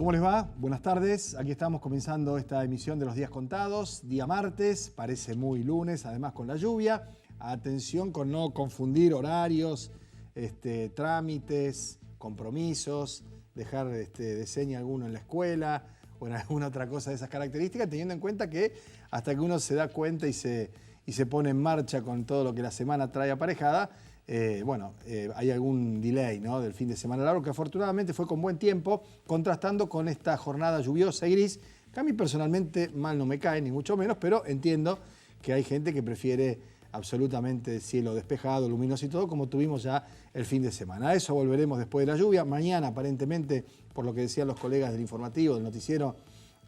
¿Cómo les va? Buenas tardes. Aquí estamos comenzando esta emisión de los días contados. Día martes, parece muy lunes, además con la lluvia. Atención con no confundir horarios, trámites, compromisos, dejar de seña alguno en la escuela o en alguna otra cosa de esas características, teniendo en cuenta que hasta que uno se da cuenta y se pone en marcha con todo lo que la semana trae aparejada, hay algún delay, ¿no?, del fin de semana largo, que afortunadamente fue con buen tiempo, contrastando con esta jornada lluviosa y gris, que a mí personalmente mal no me cae, ni mucho menos, pero entiendo que hay gente que prefiere absolutamente cielo despejado, luminoso y todo, como tuvimos ya el fin de semana. A eso volveremos después de la lluvia. Mañana, aparentemente, por lo que decían los colegas del informativo, del noticiero,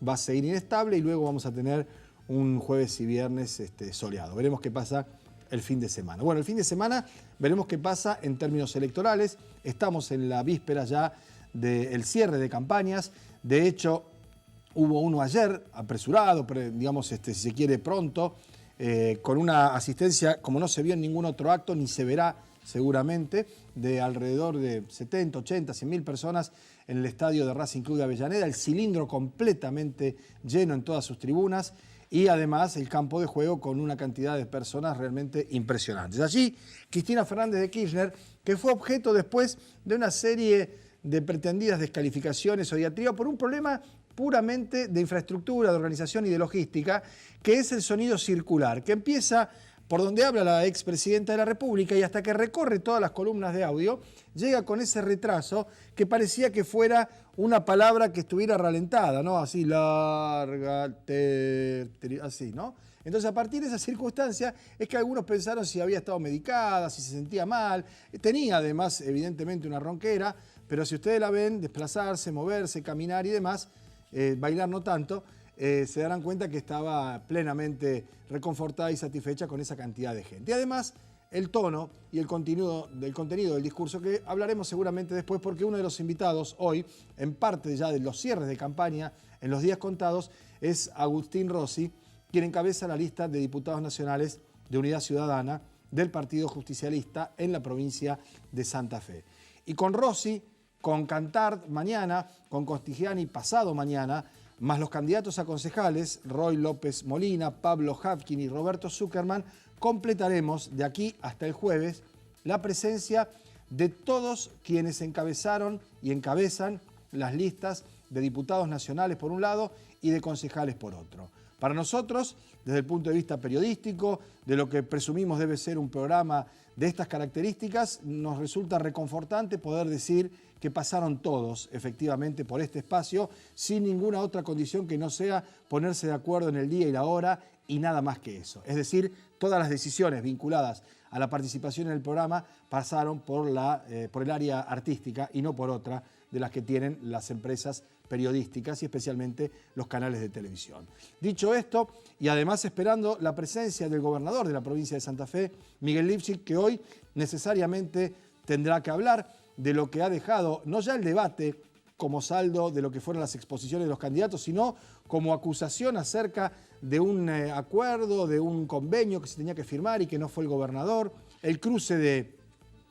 va a seguir inestable y luego vamos a tener un jueves y viernes soleado. Veremos qué pasa el fin de semana. Bueno, el fin de semana veremos qué pasa en términos electorales. Estamos en la víspera ya del cierre de campañas. De hecho, hubo uno ayer, apresurado, digamos, si se quiere pronto, con una asistencia, como no se vio en ningún otro acto, ni se verá seguramente, de alrededor de 70, 80, 100 mil personas en el estadio de Racing Club de Avellaneda, el cilindro completamente lleno en todas sus tribunas, y además el campo de juego con una cantidad de personas realmente impresionantes. Allí, Cristina Fernández de Kirchner, que fue objeto después de una serie de pretendidas descalificaciones o diatribas por un problema puramente de infraestructura, de organización y de logística, que es el sonido circular, que empieza por donde habla la expresidenta de la República y hasta que recorre todas las columnas de audio, llega con ese retraso que parecía que fuera una palabra que estuviera ralentada, ¿no? Así, larga, así, ¿no? Entonces, a partir de esa circunstancia, es que algunos pensaron si había estado medicada, si se sentía mal. Tenía, además, evidentemente, una ronquera, pero si ustedes la ven desplazarse, moverse, caminar y demás, bailar no tanto, se darán cuenta que estaba plenamente reconfortada y satisfecha con esa cantidad de gente. Y además, el tono y el contenido del discurso, que hablaremos seguramente después, porque uno de los invitados hoy, en parte ya de los cierres de campaña, en los días contados, es Agustín Rossi, quien encabeza la lista de diputados nacionales de Unidad Ciudadana del Partido Justicialista en la provincia de Santa Fe. Y con Rossi, con Cantard mañana, con Contigiani pasado mañana, más los candidatos a concejales, Roy López Molina, Pablo Hapkin y Roberto Zuckerman, completaremos de aquí hasta el jueves la presencia de todos quienes encabezaron y encabezan las listas de diputados nacionales por un lado y de concejales por otro. Para nosotros, desde el punto de vista periodístico, de lo que presumimos debe ser un programa de estas características, nos resulta reconfortante poder decir que pasaron todos efectivamente por este espacio sin ninguna otra condición que no sea ponerse de acuerdo en el día y la hora y nada más que eso. Es decir, todas las decisiones vinculadas a la participación en el programa pasaron por el área artística y no por otra de las que tienen las empresas periodísticas y especialmente los canales de televisión. Dicho esto, y además esperando la presencia del gobernador de la provincia de Santa Fe, Miguel Lifschitz, que hoy necesariamente tendrá que hablar de lo que ha dejado, no ya el debate como saldo de lo que fueron las exposiciones de los candidatos, sino como acusación acerca de un acuerdo, de un convenio que se tenía que firmar y que no fue el gobernador, el cruce de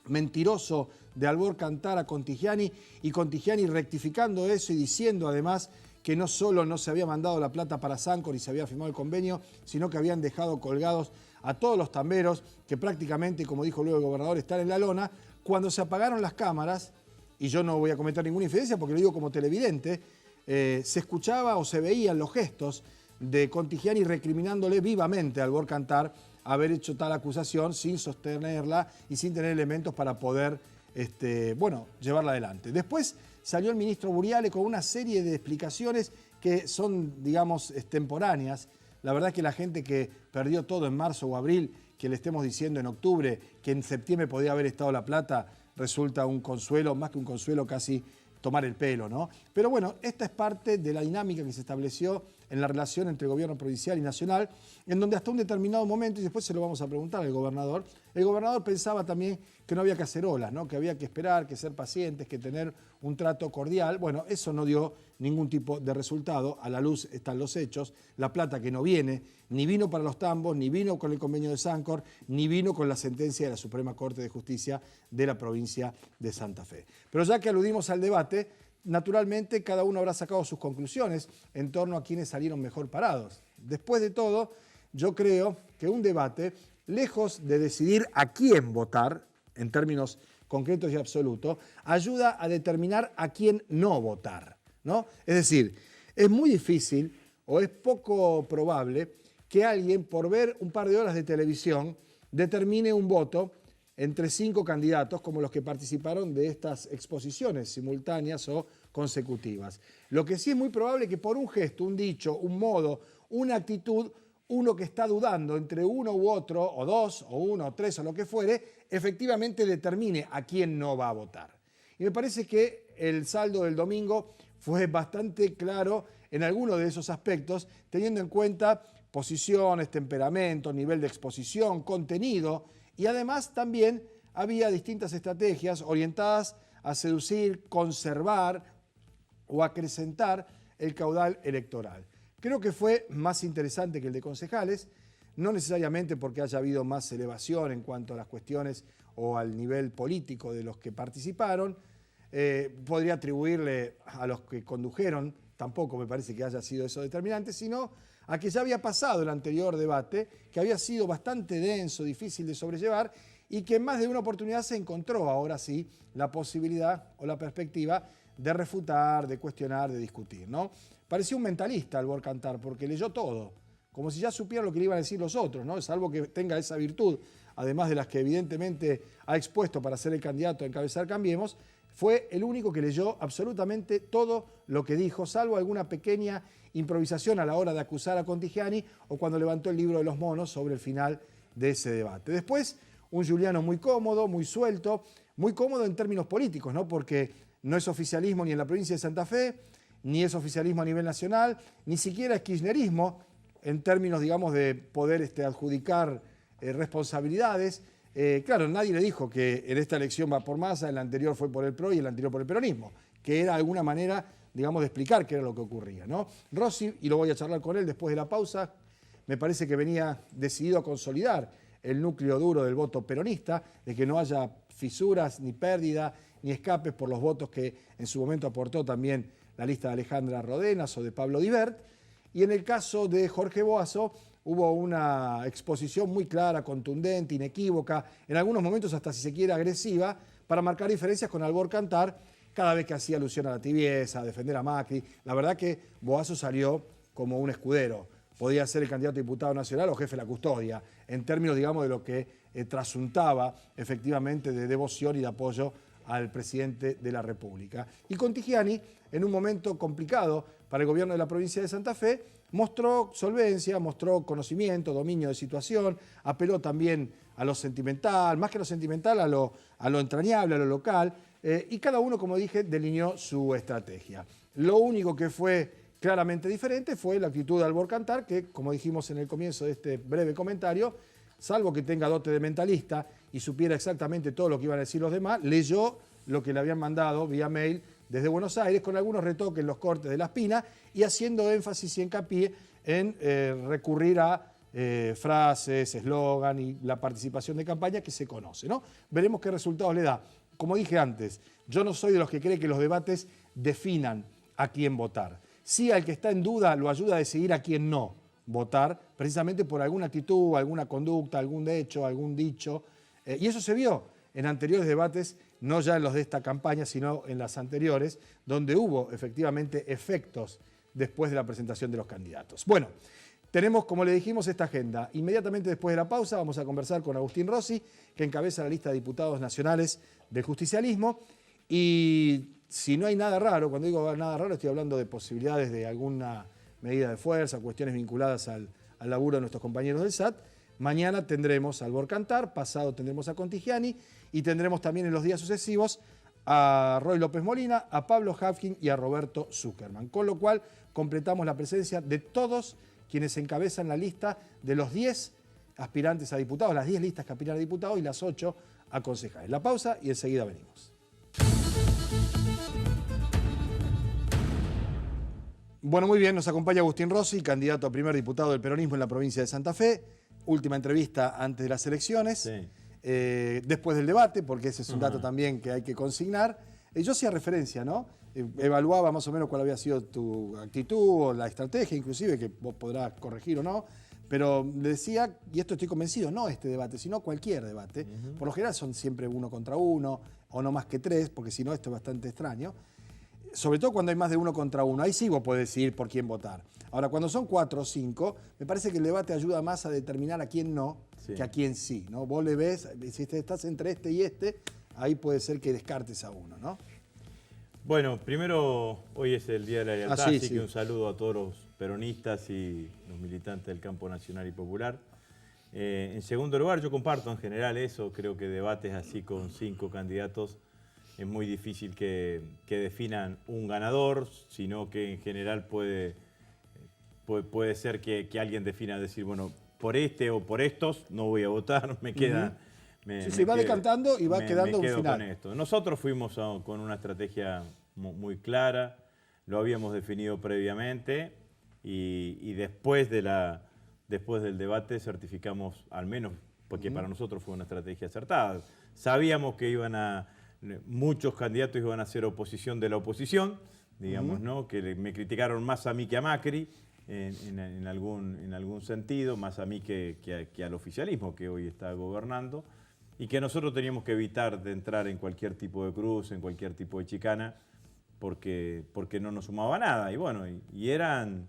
mentiroso de Albor Cantard a Contigiani y Contigiani rectificando eso y diciendo además que no solo no se había mandado la plata para Sancor y se había firmado el convenio, sino que habían dejado colgados a todos los tamberos que prácticamente, como dijo luego el gobernador, están en la lona. Cuando se apagaron las cámaras, y yo no voy a cometer ninguna infidencia porque lo digo como televidente, se escuchaba o se veían los gestos de Contigiani recriminándole vivamente a Albor Cantard haber hecho tal acusación sin sostenerla y sin tener elementos para poder llevarla adelante. Después salió el ministro Buriale con una serie de explicaciones que son, digamos, extemporáneas. La verdad es que la gente que perdió todo en marzo o abril, que le estemos diciendo en octubre que en septiembre podía haber estado la plata, resulta un consuelo, más que un consuelo, casi tomar el pelo, ¿no? Pero bueno, esta es parte de la dinámica que se estableció en la relación entre el gobierno provincial y nacional, en donde hasta un determinado momento, y después se lo vamos a preguntar al gobernador, el gobernador pensaba también que no había que hacer olas, ¿no? Que había que esperar, que ser pacientes, que tener un trato cordial. Bueno, eso no dio ningún tipo de resultado, a la luz están los hechos, la plata que no viene, ni vino para los tambos, ni vino con el convenio de Sancor, ni vino con la sentencia de la Suprema Corte de Justicia de la provincia de Santa Fe. Pero ya que aludimos al debate, naturalmente cada uno habrá sacado sus conclusiones en torno a quienes salieron mejor parados. Después de todo, yo creo que un debate, lejos de decidir a quién votar, en términos concretos y absolutos, ayuda a determinar a quién no votar, ¿no? Es decir, es muy difícil o es poco probable que alguien, por ver un par de horas de televisión, determine un voto entre 5 candidatos como los que participaron de estas exposiciones simultáneas o consecutivas. Lo que sí es muy probable es que por un gesto, un dicho, un modo, una actitud, uno que está dudando entre uno u otro, o dos, o uno, o tres, o lo que fuere, efectivamente determine a quién no va a votar. Y me parece que el saldo del domingo fue bastante claro en algunos de esos aspectos, teniendo en cuenta posiciones, temperamento, nivel de exposición, contenido, y además también había distintas estrategias orientadas a seducir, conservar o acrecentar el caudal electoral. Creo que fue más interesante que el de concejales, no necesariamente porque haya habido más elevación en cuanto a las cuestiones o al nivel político de los que participaron. Podría atribuirle a los que condujeron, tampoco me parece que haya sido eso determinante, sino a que ya había pasado el anterior debate, que había sido bastante denso, difícil de sobrellevar, y que en más de una oportunidad se encontró, ahora sí, la posibilidad o la perspectiva de refutar, de cuestionar, de discutir, ¿no? Parecía un mentalista Albor Cantar, porque leyó todo, como si ya supiera lo que le iban a decir los otros, ¿no? Salvo que tenga esa virtud, además de las que evidentemente ha expuesto para ser el candidato a encabezar Cambiemos, fue el único que leyó absolutamente todo lo que dijo, salvo alguna pequeña improvisación a la hora de acusar a Contigiani o cuando levantó el libro de los monos sobre el final de ese debate. Después, un Giuliano muy cómodo, muy suelto, muy cómodo en términos políticos, ¿no? Porque no es oficialismo ni en la provincia de Santa Fe, ni es oficialismo a nivel nacional, ni siquiera es kirchnerismo en términos, digamos, de poder adjudicar responsabilidades. Claro, nadie le dijo que en esta elección va por Massa, en la anterior fue por el PRO y en la anterior por el peronismo, que era alguna manera, digamos, de explicar qué era lo que ocurría, ¿no? Rossi, y lo voy a charlar con él después de la pausa, me parece que venía decidido a consolidar el núcleo duro del voto peronista, de que no haya fisuras, ni pérdida, ni escapes por los votos que en su momento aportó también la lista de Alejandra Rodenas o de Pablo Dibert. Y en el caso de Jorge Boazo, hubo una exposición muy clara, contundente, inequívoca, en algunos momentos hasta si se quiere agresiva, para marcar diferencias con Albor Cantar, cada vez que hacía alusión a la tibieza, a defender a Macri. La verdad que Boazo salió como un escudero. Podía ser el candidato a diputado nacional o jefe de la custodia, en términos, digamos, de lo que trasuntaba efectivamente de devoción y de apoyo al presidente de la República. Y Contigiani, en un momento complicado para el gobierno de la provincia de Santa Fe, mostró solvencia, mostró conocimiento, dominio de situación, apeló también a lo sentimental, más que a lo sentimental, a lo entrañable, a lo local, y cada uno, como dije, delineó su estrategia. Lo único que fue claramente diferente fue la actitud de Albor Cantar, que, como dijimos en el comienzo de este breve comentario, salvo que tenga dote de mentalista y supiera exactamente todo lo que iban a decir los demás, leyó lo que le habían mandado vía mail desde Buenos Aires, con algunos retoques en los cortes de la espina y haciendo énfasis y hincapié en recurrir a frases, eslogan y la participación de campaña que se conoce, ¿no? Veremos qué resultados le da. Como dije antes, yo no soy de los que cree que los debates definan a quién votar. Sí, al que está en duda lo ayuda a decidir a quién no votar, precisamente por alguna actitud, alguna conducta, algún hecho, algún dicho. Y eso se vio en anteriores debates, no ya en los de esta campaña, sino en las anteriores, donde hubo efectivamente efectos después de la presentación de los candidatos. Bueno, tenemos, como le dijimos, esta agenda. Inmediatamente después de la pausa vamos a conversar con Agustín Rossi, que encabeza la lista de diputados nacionales del justicialismo. Y si no hay nada raro, cuando digo nada raro estoy hablando de posibilidades de alguna medida de fuerza, cuestiones vinculadas al laburo de nuestros compañeros del SAT. Mañana tendremos a Albor Cantar, pasado tendremos a Contigiani y tendremos también en los días sucesivos a Roy López Molina, a Pablo Hafkin y a Roberto Zuckerman. Con lo cual completamos la presencia de todos quienes encabezan la lista de los 10 aspirantes a diputados, las 10 listas que aspiran a diputados y las 8 a concejales. La pausa y enseguida venimos. Bueno, muy bien, nos acompaña Agustín Rossi, candidato a primer diputado del peronismo en la provincia de Santa Fe. Última entrevista antes de las elecciones, sí. Después del debate, porque ese es un dato también que hay que consignar. Yo hacía referencia, ¿no? evaluaba más o menos cuál había sido tu actitud o la estrategia, inclusive, que vos podrás corregir o no, pero le decía, y esto estoy convencido, no este debate, sino cualquier debate, por lo general son siempre 1 contra 1, o no más que 3, porque si no esto es bastante extraño, sobre todo cuando hay más de 1 contra 1, ahí sí vos podés decidir por quién votar. Ahora, cuando son 4 o 5, me parece que el debate ayuda más a determinar a quién no, que a quién sí, ¿no? Vos le ves, si estás entre este y este, ahí puede ser que descartes a uno, ¿no? Bueno, primero, hoy es el Día de la Lealtad, sí, así sí. que un saludo a todos los peronistas y los militantes del campo nacional y popular. En segundo lugar, yo comparto en general eso, creo que debates así con 5 candidatos es muy difícil que definan un ganador, sino que en general puede ser que alguien defina, decir, bueno, por este o por estos no voy a votar, me queda... Sí, va decantando y va quedando me quedo un final. con esto. Nosotros fuimos con una estrategia muy clara, lo habíamos definido previamente y después del debate certificamos, al menos porque para nosotros fue una estrategia acertada. Sabíamos que muchos candidatos iban a hacer oposición de la oposición, digamos, ¿no? Que me criticaron más a mí que a Macri, en algún sentido, más a mí que al oficialismo que hoy está gobernando, y que nosotros teníamos que evitar de entrar en cualquier tipo de cruz, en cualquier tipo de chicana, porque no nos sumaba nada. Y bueno, y eran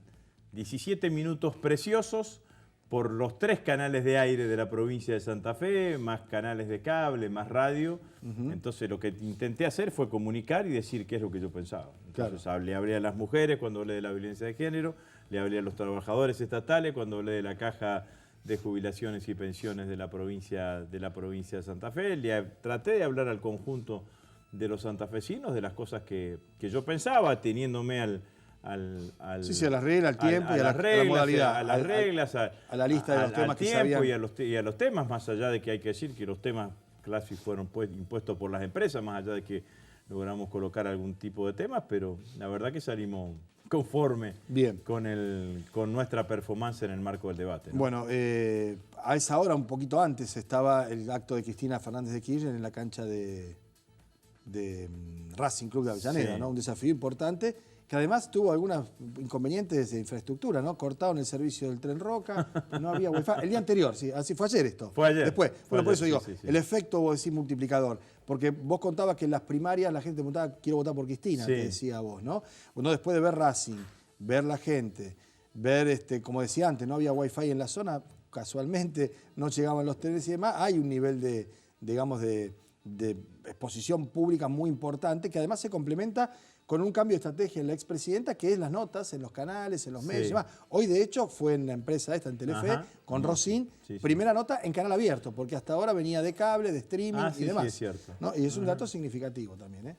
17 minutos preciosos por los 3 canales de aire de la provincia de Santa Fe, más canales de cable, más radio. Entonces lo que intenté hacer fue comunicar y decir qué es lo que yo pensaba. Entonces le hablé a las mujeres cuando hablé de la violencia de género, le hablé a los trabajadores estatales cuando hablé de la caja de jubilaciones y pensiones de la provincia de Santa Fe. Traté de hablar al conjunto de los santafesinos de las cosas que yo pensaba, teniéndome a las reglas, al tiempo y a la modalidad. A las reglas, a la lista de los temas que tiempo y a los temas, más allá de que hay que decir que los temas clásicos fueron impuestos por las empresas, más allá de que logramos colocar algún tipo de temas, pero la verdad que salimos conforme con nuestra performance en el marco del debate, ¿no? Bueno, a esa hora, un poquito antes, estaba el acto de Cristina Fernández de Kirchner en la cancha de Racing Club de Avellaneda, ¿no? Un desafío importante, que además tuvo algunos inconvenientes de infraestructura, ¿no? Cortaron el servicio del Tren Roca, no había wifi. El día anterior, sí, así fue ayer esto. Fue ayer. Después, bueno, por eso digo, sí. el efecto, vos decís, multiplicador. Porque vos contabas que en las primarias la gente te preguntaba, quiero votar por Cristina, te decía vos, ¿no? Bueno, después de ver Racing, ver la gente, ver, como decía antes, no había wifi en la zona, casualmente no llegaban los trenes y demás, hay un nivel de exposición pública muy importante que además se complementa con un cambio de estrategia en la expresidenta, que es las notas en los canales, en los medios y demás. Hoy, de hecho, fue en la empresa esta, en Telefe, con Rosín, primera nota en canal abierto, porque hasta ahora venía de cable, de streaming y demás. Sí, es cierto. ¿No? Y es un dato significativo también, ¿eh?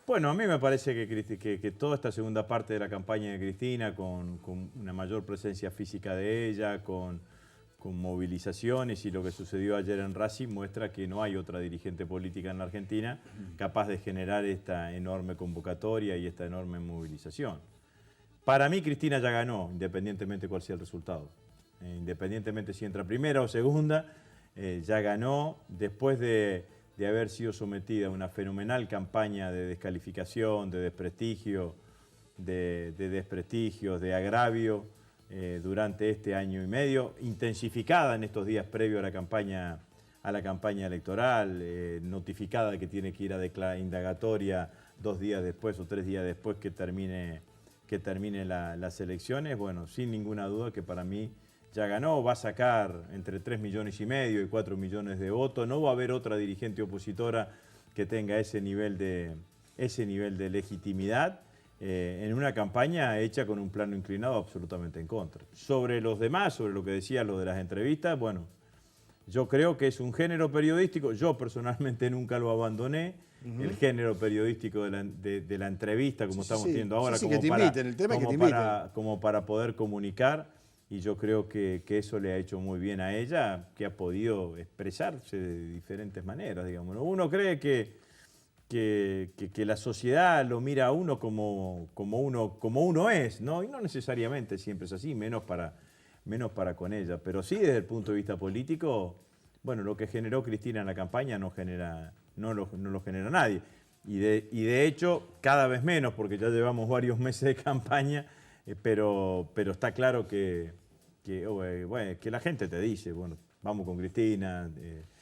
Bueno, a mí me parece que toda esta segunda parte de la campaña de Cristina, con una mayor presencia física de ella, con movilizaciones y lo que sucedió ayer en Racing, muestra que no hay otra dirigente política en la Argentina capaz de generar esta enorme convocatoria y esta enorme movilización. Para mí, Cristina ya ganó, independientemente cuál sea el resultado. Independientemente si entra primera o segunda, ya ganó después de haber sido sometida a una fenomenal campaña de descalificación, de desprestigio, de agravio durante este año y medio, intensificada en estos días previos a la campaña electoral, notificada que tiene que ir a indagatoria 2 días después o 3 días después que termine las elecciones. Bueno, sin ninguna duda que para mí ya ganó, va a sacar entre 3,5 millones y 4 millones de votos. No va a haber otra dirigente opositora que tenga ese nivel de legitimidad en una campaña hecha con un plano inclinado absolutamente en contra. Sobre los demás, sobre lo que decía lo de las entrevistas, bueno, yo creo que es un género periodístico. Yo personalmente nunca lo abandoné. El género periodístico de la entrevista, como estamos teniendo ahora, como para poder comunicar. Y yo creo que eso le ha hecho muy bien a ella, que ha podido expresarse de diferentes maneras, digamos, ¿no? Uno cree que la sociedad lo mira a uno como uno es, ¿no? Y no necesariamente siempre es así, menos para con ella. Pero sí, desde el punto de vista político, bueno, lo que generó Cristina en la campaña no lo genera nadie. de hecho, cada vez menos, porque ya llevamos varios meses de campaña, pero está claro que la gente te dice, bueno, vamos con Cristina.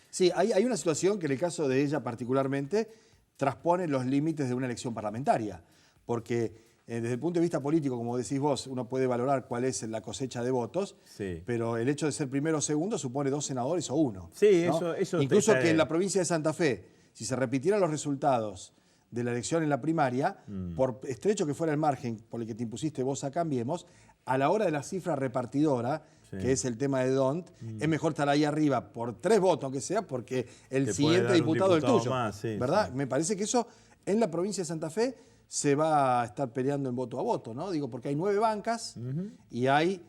Sí, hay una situación que en el caso de ella particularmente transpone los límites de una elección parlamentaria, porque desde el punto de vista político, como decís vos, uno puede valorar cuál es la cosecha de votos, Sí. pero el hecho de ser primero o segundo supone 2 senadores o 1. Sí, ¿no? eso Incluso que en la provincia de Santa Fe, si se repitieran los resultados de la elección en la primaria, por estrecho que fuera el margen por el que te impusiste vos a Cambiemos, a la hora de la cifra repartidora, sí, que es el tema de DONT, es mejor estar ahí arriba por 3 votos, aunque sea, porque el Te puede siguiente dar un diputado es el diputado tuyo. más, sí, ¿Verdad? sí. Me parece que eso en la provincia de Santa Fe se va a estar peleando en voto a voto, ¿no? Digo, porque hay 9 bancas y hay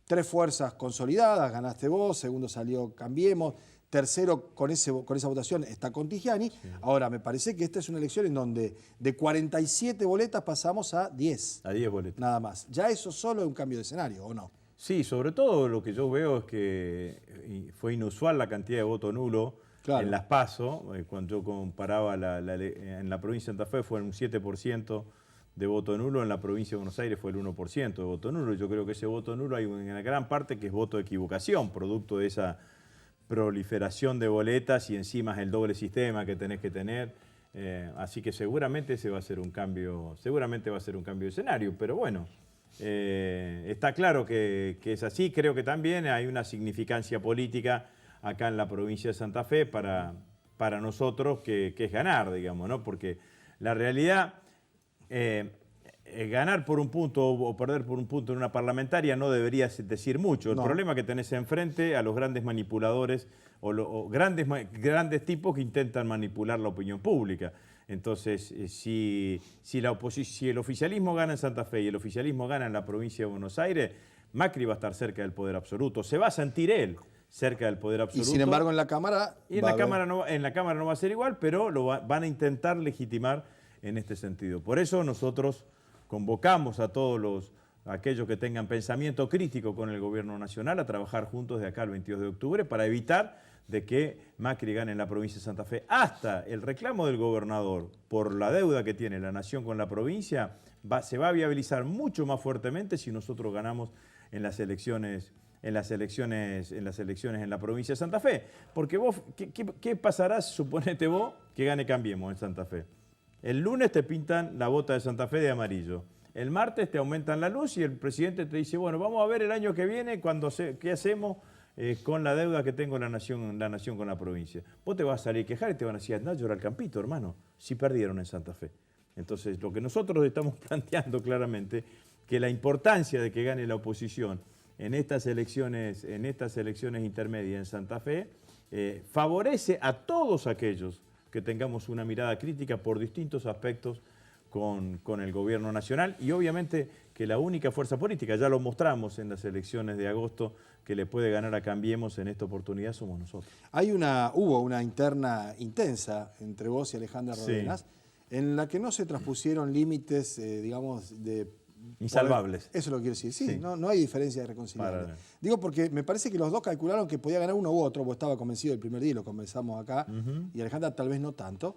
3 fuerzas consolidadas, ganaste vos, segundo salió Cambiemos, tercero con esa votación está Contigiani. Sí. Ahora, me parece que esta es una elección en donde de 47 boletas pasamos a 10. A 10 boletas. Nada más. Ya eso solo es un cambio de escenario, ¿o no? Sí, sobre todo lo que yo veo es que fue inusual la cantidad de voto nulo. Claro. En las PASO, cuando yo comparaba en la provincia de Santa Fe fue un 7% de voto nulo, en la provincia de Buenos Aires fue el 1% de voto nulo. Yo creo que ese voto nulo hay una gran parte que es voto de equivocación, producto de esa proliferación de boletas y encima es el doble sistema que tenés que tener. Así que seguramente ese va a ser un cambio, de escenario, pero bueno, está claro que es así. Creo que también hay una significancia política acá en la provincia de Santa Fe para nosotros que es ganar, digamos, ¿no? Porque la realidad, ganar por un punto o perder por un punto en una parlamentaria no debería decir mucho. El problema que tenés enfrente a los grandes manipuladores o grandes tipos que intentan manipular la opinión pública. Entonces, si el oficialismo gana en Santa Fe y el oficialismo gana en la provincia de Buenos Aires, Macri va a estar cerca del poder absoluto. Se va a sentir él cerca del poder absoluto. Y sin embargo en la Cámara... Y en la Cámara no va a ser igual, pero van a intentar legitimar en este sentido. Por eso nosotros convocamos a todos aquellos que tengan pensamiento crítico con el gobierno nacional a trabajar juntos de acá al 22 de octubre para evitar de que Macri gane en la provincia de Santa Fe. Hasta el reclamo del gobernador por la deuda que tiene la nación con la provincia se va a viabilizar mucho más fuertemente si nosotros ganamos en las elecciones en la provincia de Santa Fe. Porque vos, ¿qué pasará, suponete vos, que gane Cambiemos en Santa Fe? El lunes te pintan la bota de Santa Fe de amarillo. El martes te aumentan la luz y el presidente te dice, bueno, vamos a ver el año que viene qué hacemos con la deuda que tengo la nación con la provincia. Vos te vas a salir a quejar y te van a decir, andá a llorar al campito, hermano, si perdieron en Santa Fe. Entonces, lo que nosotros estamos planteando claramente, que la importancia de que gane la oposición en estas elecciones intermedias en Santa Fe, favorece a todos aquellos que tengamos una mirada crítica por distintos aspectos con el gobierno nacional y obviamente que la única fuerza política, ya lo mostramos en las elecciones de agosto, que le puede ganar a Cambiemos en esta oportunidad somos nosotros. Hubo una interna intensa entre vos y Alejandra Rodenas, sí, en la que no se traspusieron límites, digamos, de... insalvables. Eso es lo que quiero decir. Sí, sí. No hay diferencia de reconciliable. Para... Digo porque me parece que los dos calcularon que podía ganar uno u otro, vos estaba convencido el primer día, lo conversamos acá, y Alejandra tal vez no tanto,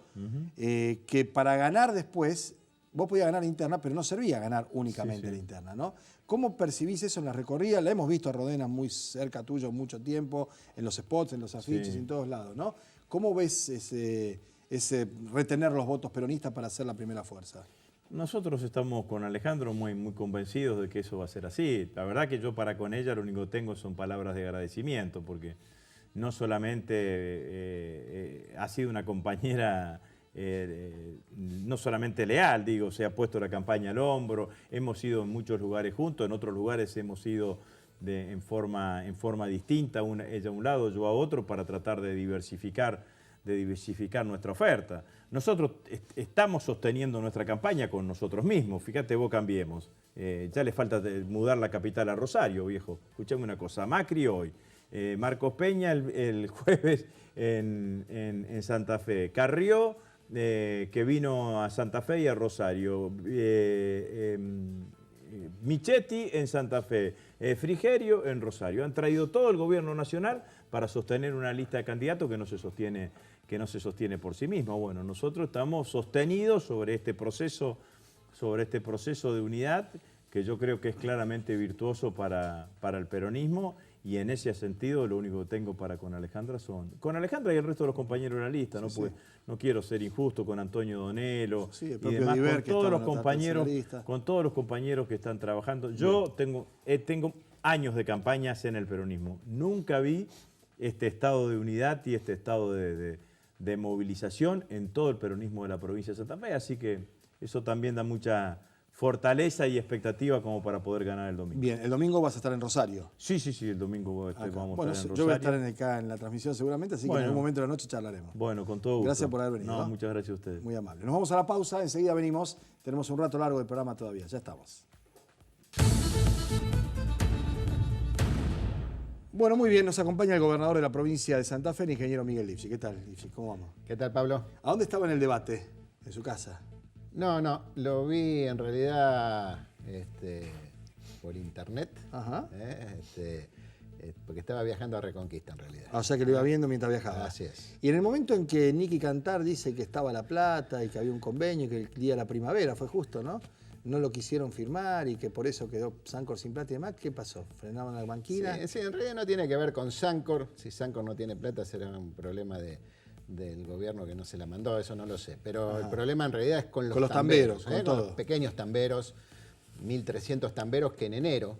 que para ganar después, vos podías ganar interna, pero no servía ganar únicamente la interna, ¿no? ¿Cómo percibís eso en la recorrida? La hemos visto a Rodenas muy cerca tuyo mucho tiempo, en los spots, en los afiches, en todos lados, ¿no? ¿Cómo ves ese retener los votos peronistas para hacer la primera fuerza? Nosotros estamos con Alejandro muy convencidos de que eso va a ser así. La verdad que yo para con ella lo único que tengo son palabras de agradecimiento, porque no solamente ha sido una compañera, no solamente leal, digo, se ha puesto la campaña al hombro, hemos ido en muchos lugares juntos, en otros lugares hemos ido en forma distinta, ella a un lado, yo a otro, para tratar de diversificar nuestra oferta. Nosotros estamos sosteniendo nuestra campaña con nosotros mismos. Fíjate, vos Cambiemos. Ya le falta mudar la capital a Rosario, viejo. Escuchame una cosa, Macri hoy, Marcos Peña el jueves en Santa Fe, Carrió, que vino a Santa Fe y a Rosario, Michetti en Santa Fe, Frigerio en Rosario. Han traído todo el gobierno nacional para sostener una lista de candidatos que no se sostiene que no se sostiene por sí misma. Bueno, nosotros estamos sostenidos sobre este proceso de unidad, que yo creo que es claramente virtuoso para el peronismo, y en ese sentido lo único que tengo para con Alejandra y el resto de los compañeros de la lista, ¿no? Pues no quiero ser injusto con Antonio Donelo y demás, con todos los compañeros que están trabajando. Yo tengo años de campañas en el peronismo. Nunca vi este estado de unidad y este estado de movilización en todo el peronismo de la provincia de Santa Fe, así que eso también da mucha fortaleza y expectativa como para poder ganar el domingo. Bien, el domingo vas a estar en Rosario. Sí, el domingo vamos a estar en Rosario. Yo voy a estar acá en la transmisión seguramente, así que en algún momento de la noche charlaremos. Bueno, con todo gusto. Gracias por haber venido. No, muchas gracias a ustedes. Muy amable. Nos vamos a la pausa, enseguida venimos. Tenemos un rato largo del programa todavía, ya estamos. Bueno, muy bien, nos acompaña el gobernador de la provincia de Santa Fe, el ingeniero Miguel Lipsi. ¿Qué tal, Lipsi? ¿Cómo vamos? ¿Qué tal, Pablo? ¿A dónde estaba en el debate? ¿En su casa? No, lo vi en realidad por internet, Ajá. porque estaba viajando a Reconquista en realidad. O sea que lo iba viendo mientras viajaba. Así es. Y en el momento en que Nicky Cantar dice que estaba La Plata y que había un convenio y que el día de la primavera, fue justo, ¿no? No lo quisieron firmar y que por eso quedó Sancor sin plata y demás, ¿qué pasó? ¿Frenaban la banquina? Sí, en realidad no tiene que ver con Sancor. Si Sancor no tiene plata será un problema del gobierno que no se la mandó, eso no lo sé. Pero el problema en realidad es con los tamberos, con los pequeños tamberos, 1.300 tamberos que en enero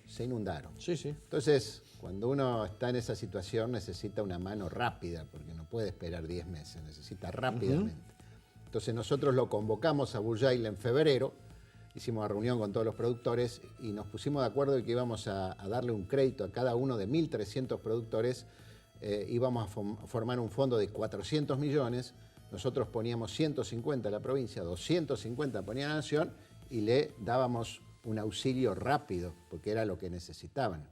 se inundaron. Sí. Entonces, cuando uno está en esa situación necesita una mano rápida, porque no puede esperar 10 meses, necesita rápidamente. Entonces nosotros lo convocamos a Bujail en febrero, hicimos una reunión con todos los productores y nos pusimos de acuerdo de que íbamos a darle un crédito a cada uno de 1.300 productores, íbamos a formar un fondo de 400 millones, nosotros poníamos 150 a la provincia, 250 ponía a la nación y le dábamos un auxilio rápido, porque era lo que necesitaban.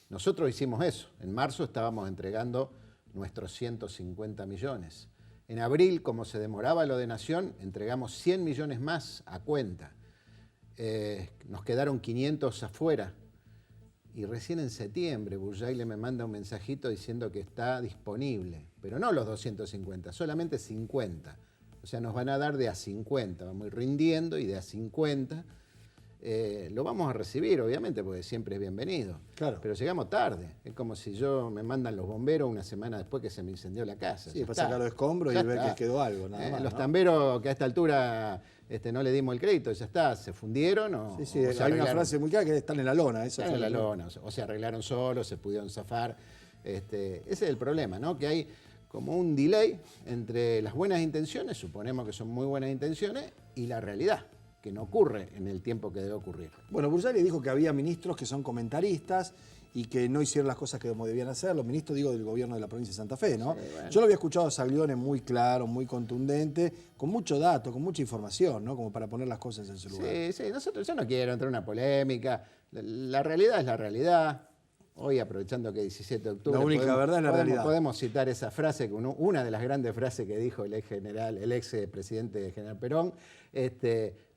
Nosotros hicimos eso, en marzo estábamos entregando nuestros 150 millones. En abril, como se demoraba lo de Nación, entregamos 100 millones más a cuenta. Nos quedaron 500 afuera. Y recién en septiembre, Bujail me manda un mensajito diciendo que está disponible. Pero no los 250, solamente 50. O sea, nos van a dar de a 50. Vamos a ir rindiendo y de a 50 lo vamos a recibir, obviamente, porque siempre es bienvenido. Claro. Pero llegamos tarde. Es como si me mandan los bomberos una semana después que se me incendió la casa. Sí, para sacar los escombros y ver que quedó algo, nada más. Los tamberos que a esta altura no le dimos el crédito, ya está, se fundieron o Sí, o se hay una arreglaron. frase muy clara que están en la lona. Están en la lona, o se arreglaron solos, se pudieron zafar. Ese es el problema, ¿no? Que hay como un delay entre las buenas intenciones, suponemos que son muy buenas intenciones, y la realidad, que no ocurre en el tiempo que debe ocurrir. Bueno, Bursaili dijo que había ministros que son comentaristas y que no hicieron las cosas que como debían hacer. Los ministros, digo, del gobierno de la provincia de Santa Fe, ¿no? Sí, bueno. Yo lo había escuchado a Saglione muy claro, muy contundente, con mucho dato, con mucha información, ¿no? Como para poner las cosas en su lugar. Sí, yo no quiero entrar en una polémica. La realidad es la realidad. Hoy, aprovechando que 17 de octubre... La única verdad es la realidad. Podemos citar esa frase, una de las grandes frases que dijo el ex presidente general Perón,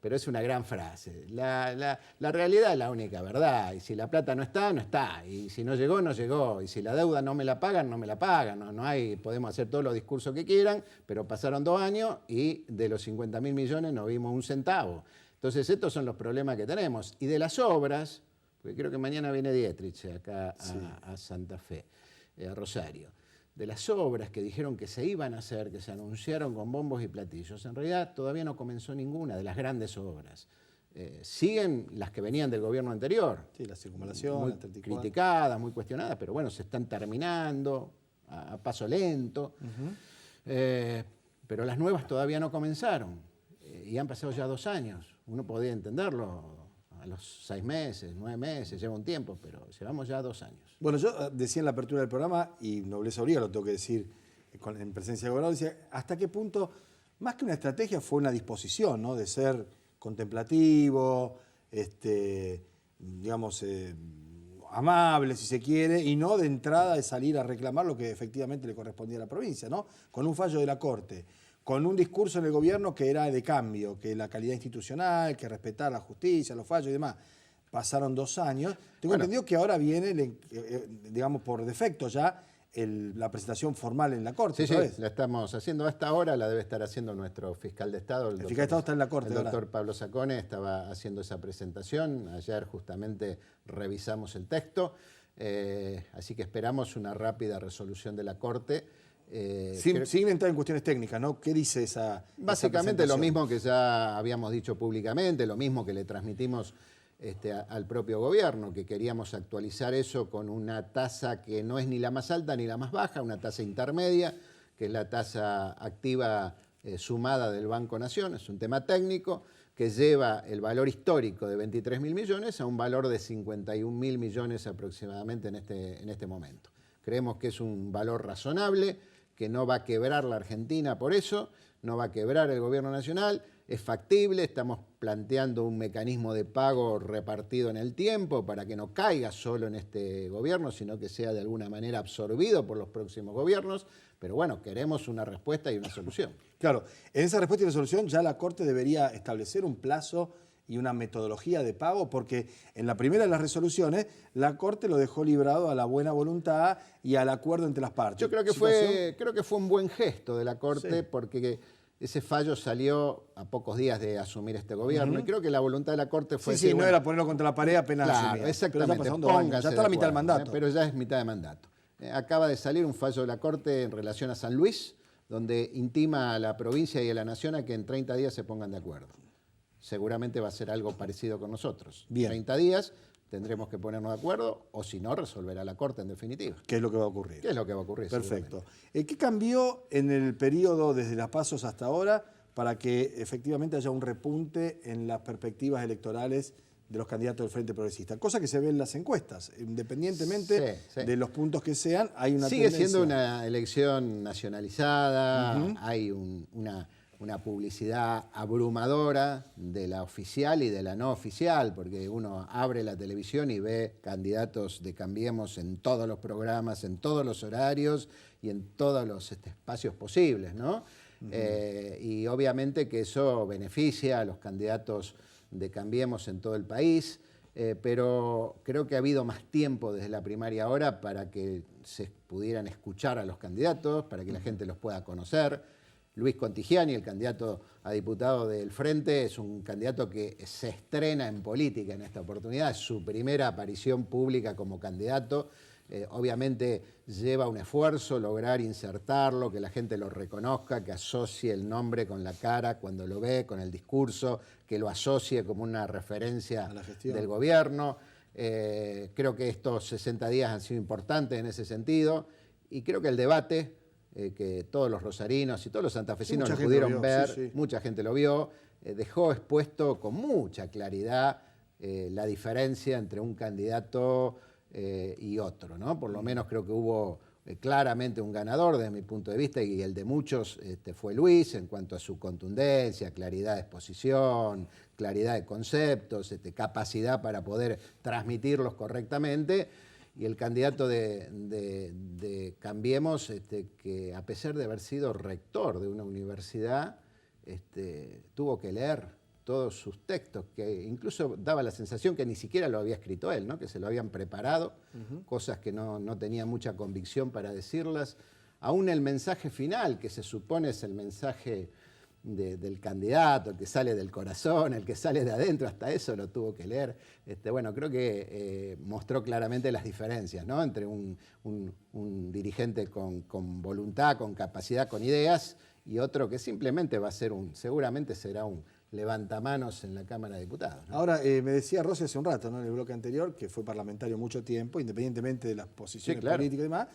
pero es una gran frase. La realidad es la única verdad, y si la plata no está, no está, y si no llegó, no llegó, y si la deuda no me la pagan, no me la pagan. No hay, podemos hacer todos los discursos que quieran, pero pasaron 2 años y de los 50.000 millones no vimos un centavo. Entonces estos son los problemas que tenemos. Y de las obras, porque creo que mañana viene Dietrich acá a Santa Fe, a Rosario. De las obras que dijeron que se iban a hacer, que se anunciaron con bombos y platillos, en realidad todavía no comenzó ninguna de las grandes obras. Siguen las que venían del gobierno anterior. Sí, la circunvalación, muy la 34. criticadas, muy cuestionadas, pero bueno, se están terminando a paso lento. Pero las nuevas todavía no comenzaron y han pasado ya 2 años. Uno podría entenderlo. A los 6 meses, 9 meses, lleva un tiempo, pero llevamos ya 2 años. Bueno, yo decía en la apertura del programa, y nobleza obliga, lo tengo que decir en presencia del gobernador, decía, ¿hasta qué punto, más que una estrategia, fue una disposición, ¿no? De ser contemplativo, digamos, amable, si se quiere, y no de entrada de salir a reclamar lo que efectivamente le correspondía a la provincia, ¿no? Con un fallo de la Corte, con un discurso en el gobierno que era de cambio, que la calidad institucional, que respetar la justicia, los fallos y demás. Pasaron 2 años. Tengo entendido que ahora viene, digamos por defecto ya, la presentación formal en la Corte. Sí, otra sí, vez. la estamos haciendo hasta ahora, la debe estar haciendo nuestro fiscal de Estado. El fiscal de Estado está en la Corte El ahora. doctor Pablo Sacone estaba haciendo esa presentación. Ayer justamente revisamos el texto, así que esperamos una rápida resolución de la Corte. Sin entrar en cuestiones técnicas, ¿no? ¿Qué dice esa Básicamente lo presentación? mismo que ya habíamos dicho públicamente, lo mismo que le transmitimos al propio gobierno, que queríamos actualizar eso con una tasa que no es ni la más alta ni la más baja, una tasa intermedia, que es la tasa activa sumada del Banco Nación. Es un tema técnico que lleva el valor histórico de 23.000 millones a un valor de 51.000 millones aproximadamente en este momento. Creemos que es un valor razonable, que no va a quebrar la Argentina por eso, no va a quebrar el gobierno nacional, es factible, estamos planteando un mecanismo de pago repartido en el tiempo para que no caiga solo en este gobierno, sino que sea de alguna manera absorbido por los próximos gobiernos, pero bueno, queremos una respuesta y una solución. Claro, en esa respuesta y resolución ya la Corte debería establecer un plazo y una metodología de pago, porque en la primera de las resoluciones la Corte lo dejó librado a la buena voluntad y al acuerdo entre las partes. Yo creo que fue un buen gesto de la Corte, sí, porque ese fallo salió a pocos días de asumir este gobierno, y creo que la voluntad de la Corte fue... Sí, no era ponerlo contra la pared apenas asumir. Exactamente, ya está la mitad del mandato. Pero ya es mitad de mandato. Acaba de salir un fallo de la Corte en relación a San Luis, donde intima a la provincia y a la nación a que en 30 días se pongan de acuerdo. Seguramente va a ser algo parecido con nosotros. Bien. 30 días tendremos que ponernos de acuerdo, o si no, resolverá la Corte en definitiva. ¿Qué es lo que va a ocurrir? ¿Qué es lo que va a ocurrir? Perfecto. ¿Qué cambió en el periodo desde las PASO hasta ahora para que efectivamente haya un repunte en las perspectivas electorales de los candidatos del Frente Progresista? Cosa que se ve en las encuestas. Independientemente de los puntos que sean, hay una Sigue tendencia. siendo una elección nacionalizada, hay una publicidad abrumadora de la oficial y de la no oficial, porque uno abre la televisión y ve candidatos de Cambiemos en todos los programas, en todos los horarios y en todos los espacios posibles, ¿no? Y obviamente que eso beneficia a los candidatos de Cambiemos en todo el país, pero creo que ha habido más tiempo desde la primaria ahora para que se pudieran escuchar a los candidatos, para que la gente los pueda conocer. Luis Contigiani, el candidato a diputado del Frente, es un candidato que se estrena en política en esta oportunidad, es su primera aparición pública como candidato. Obviamente lleva un esfuerzo lograr insertarlo, que la gente lo reconozca, que asocie el nombre con la cara cuando lo ve, con el discurso, que lo asocie como una referencia a la gestión del gobierno. Creo que estos 60 días han sido importantes en ese sentido, y creo que el debate que todos los rosarinos y todos los santafesinos lo pudieron ver, mucha gente lo vio, dejó expuesto con mucha claridad la diferencia entre un candidato y otro, ¿no? Por lo menos creo que hubo claramente un ganador desde mi punto de vista, y el de muchos fue Luis, en cuanto a su contundencia, claridad de exposición, claridad de conceptos, capacidad para poder transmitirlos correctamente. Y el candidato de Cambiemos, que a pesar de haber sido rector de una universidad, tuvo que leer todos sus textos, que incluso daba la sensación que ni siquiera lo había escrito él, ¿no? Que se lo habían preparado, cosas que no tenía mucha convicción para decirlas. Aún el mensaje final, que se supone es el mensaje del candidato, el que sale del corazón, el que sale de adentro, hasta eso lo tuvo que leer. Bueno, creo que mostró claramente las diferencias, ¿no? Entre un dirigente con voluntad, con capacidad, con ideas, y otro que simplemente va a ser seguramente será un levantamanos en la Cámara de Diputados, ¿no? Ahora, me decía Rossi hace un rato, ¿no? En el bloque anterior, que fue parlamentario mucho tiempo, independientemente de las posiciones políticas y demás,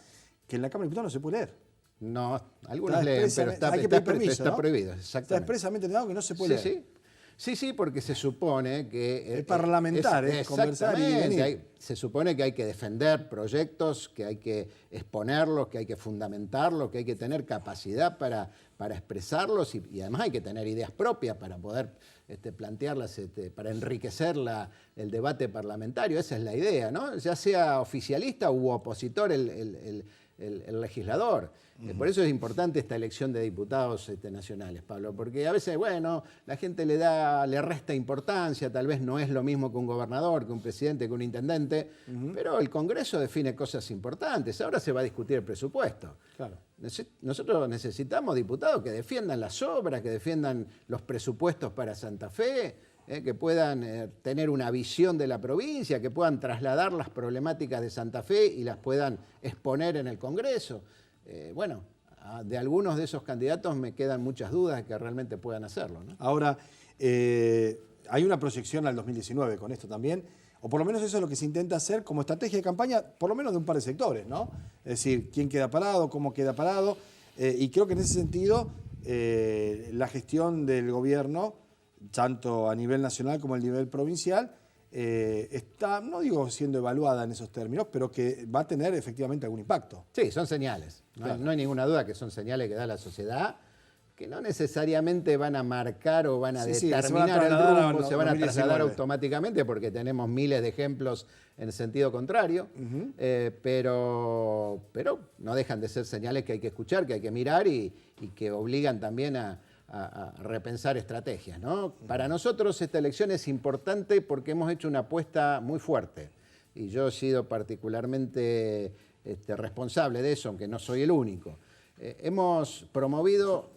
que en la Cámara de Diputados no se puede leer. No, algunos leen, pero está prohibido. Exactamente. Está expresamente negado que no se puede leer. Sí, porque se supone que... Es parlamentar, es conversar y venir. Se supone que hay que defender proyectos, que hay que exponerlos, que hay que fundamentarlos, que hay que tener capacidad para expresarlos, y además hay que tener ideas propias para poder plantearlas, para enriquecer el debate parlamentario. Esa es la idea, ¿no? Ya sea oficialista u opositor el legislador. Por eso es importante esta elección de diputados nacionales, Pablo, porque a veces, bueno, la gente le resta importancia, tal vez no es lo mismo que un gobernador, que un presidente, que un intendente, pero el Congreso define cosas importantes. Ahora se va a discutir el presupuesto. Claro. Nosotros necesitamos diputados que defiendan las obras, que defiendan los presupuestos para Santa Fe, que puedan tener una visión de la provincia, que puedan trasladar las problemáticas de Santa Fe y las puedan exponer en el Congreso. Bueno, de algunos de esos candidatos me quedan muchas dudas de que realmente puedan hacerlo, ¿no? Ahora, hay una proyección al 2019 con esto también, o por lo menos eso es lo que se intenta hacer como estrategia de campaña, por lo menos de un par de sectores, ¿no? Es decir, quién queda parado, cómo queda parado, y creo que en ese sentido la gestión del gobierno, tanto a nivel nacional como a nivel provincial, está, no digo siendo evaluada en esos términos, pero que va a tener efectivamente algún impacto. Sí, son señales. Claro. No hay ninguna duda que son señales que da la sociedad, que no necesariamente van a marcar o van a determinar el rumbo, se van a trasladar automáticamente porque tenemos miles de ejemplos en sentido contrario, pero no dejan de ser señales que hay que escuchar, que hay que mirar y que obligan también a repensar estrategias, ¿no? Para nosotros esta elección es importante porque hemos hecho una apuesta muy fuerte y yo he sido particularmente responsable de eso, aunque no soy el único. Hemos promovido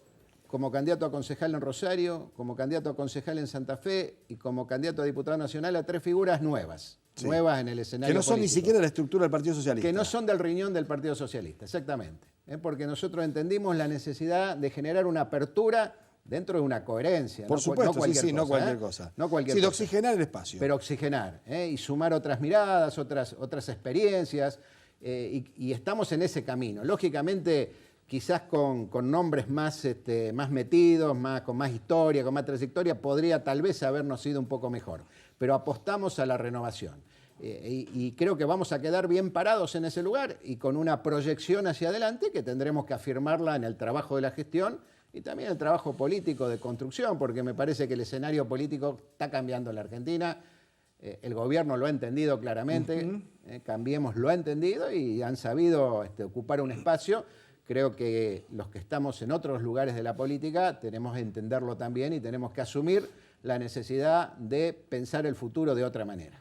como candidato a concejal en Rosario, como candidato a concejal en Santa Fe y como candidato a diputado nacional a 3 figuras nuevas, nuevas en el escenario que no son político. ni siquiera de la estructura del Partido Socialista. Que no son del riñón del Partido Socialista, exactamente. Porque nosotros entendimos la necesidad de generar una apertura dentro de una coherencia. Por supuesto, no cualquier cosa. No cualquier sí, de cosa. oxigenar el espacio. Pero oxigenar, y sumar otras miradas, otras experiencias, y estamos en ese camino. Lógicamente, quizás con nombres más metidos, con más historia, con más trayectoria, podría tal vez habernos ido un poco mejor. Pero apostamos a la renovación. Y creo que vamos a quedar bien parados en ese lugar y con una proyección hacia adelante que tendremos que afirmarla en el trabajo de la gestión y también el trabajo político de construcción, porque me parece que el escenario político está cambiando en la Argentina. El gobierno lo ha entendido claramente, Cambiemos lo ha entendido y han sabido ocupar un espacio. Creo que los que estamos en otros lugares de la política tenemos que entenderlo también y tenemos que asumir la necesidad de pensar el futuro de otra manera.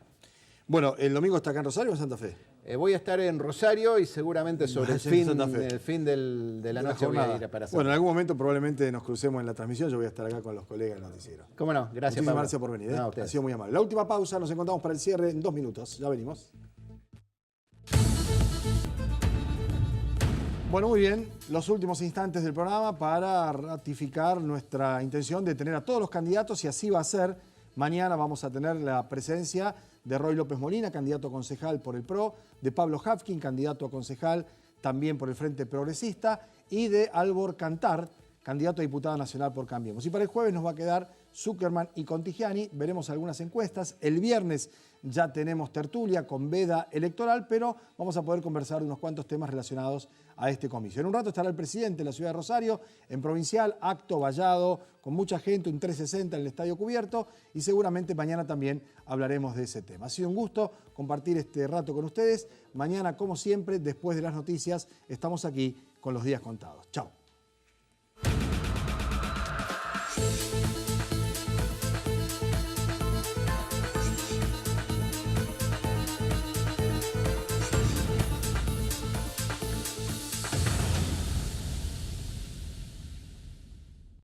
Bueno, ¿el domingo está acá en Rosario o en Santa Fe? Voy a estar en Rosario y seguramente sobre el fin de la noche voy a ir para Santa Fe. Bueno, en algún momento probablemente nos crucemos en la transmisión. Yo voy a estar acá con los colegas del noticiero. ¿Cómo no? Gracias, Pablo. Muchísimas gracias por venir. No, ha sido muy amable. La última pausa, nos encontramos para el cierre en 2 minutos. Ya venimos. Bueno, muy bien. Los últimos instantes del programa para ratificar nuestra intención de tener a todos los candidatos y así va a ser. Mañana vamos a tener la presencia de Roy López Molina, candidato a concejal por el PRO, de Pablo Hafkin, candidato a concejal también por el Frente Progresista, y de Albor Cantar, candidato a diputada nacional por Cambiemos. Y para el jueves nos va a quedar Zuckerman y Contigiani. Veremos algunas encuestas. El viernes ya tenemos tertulia con veda electoral, pero vamos a poder conversar de unos cuantos temas relacionados a este comicio. En un rato estará el presidente de la ciudad de Rosario, en Provincial, acto vallado, con mucha gente, un 360 en el estadio cubierto, y seguramente mañana también hablaremos de ese tema. Ha sido un gusto compartir este rato con ustedes. Mañana, como siempre, después de las noticias, estamos aquí con los días contados. Chao.